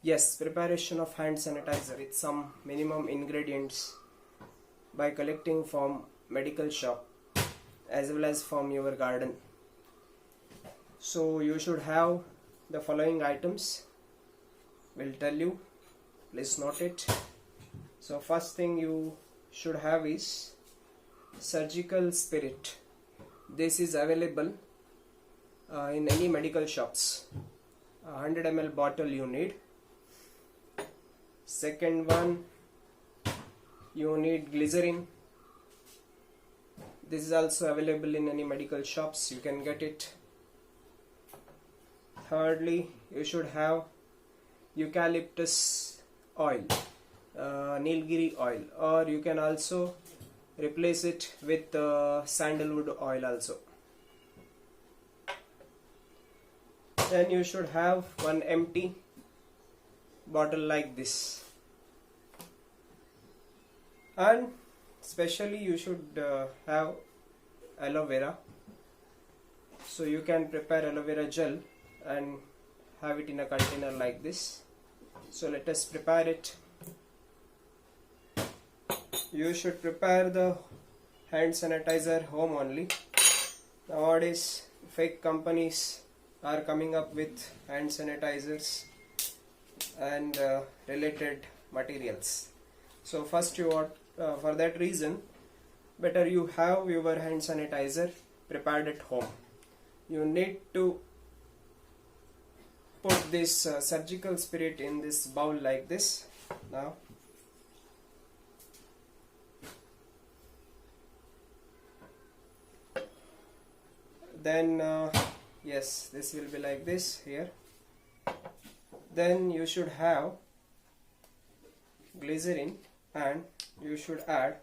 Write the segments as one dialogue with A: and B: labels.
A: Yes, preparation of hand sanitizer with some minimum ingredients by collecting from medical shop as well as from your garden. So you should have the following items. Will tell you, please note it. So first thing you should have is surgical spirit. This is available in any medical shops. 100 ml bottle you need. Second one, you need glycerin. This is also available in any medical shops, you can get it. Thirdly, you should have eucalyptus oil, Nilgiri oil, or you can also replace it with sandalwood oil also. Then you should have one empty bottle like this, and especially you should have aloe vera. So you can prepare aloe vera gel and have it in a container like this. So let us prepare it. You should prepare the hand sanitizer home only. Nowadays fake companies are coming up with hand sanitizers and related materials. So first you want, for that reason, better you have your hand sanitizer prepared at home. You need to put this surgical spirit in this bowl like this. Now then yes, this will be like this here. Then you should have glycerin, and you should add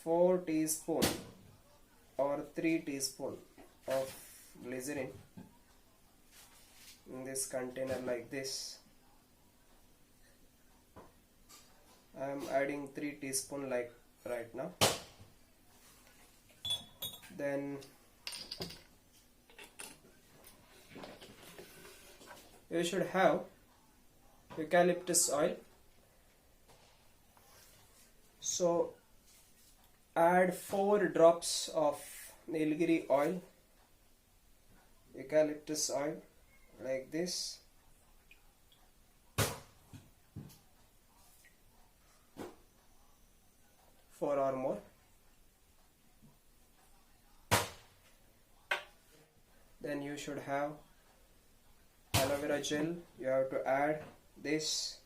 A: 4 teaspoons or 3 teaspoons of glycerin in this container like this. I am adding 3 teaspoons like right now. Then you should have eucalyptus oil. So add 4 drops of Nilgiri oil, eucalyptus oil like this. Four or more. Then you should have aloe vera gel. You have to add this.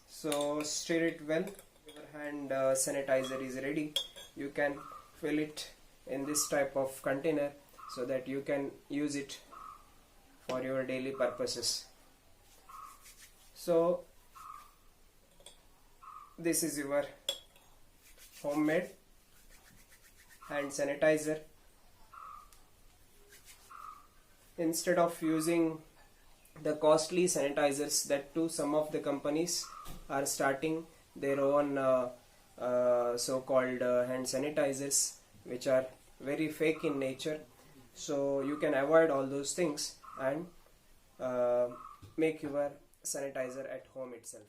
A: So stir it well. Your hand sanitizer is ready. You can fill it in this type of container so that you can use it for your daily purposes. So this is your homemade hand sanitizer. Instead of using the costly sanitizers, that too some of the companies are starting their own so-called hand sanitizers, which are very fake in nature. So you can avoid all those things and make your sanitizer at home itself.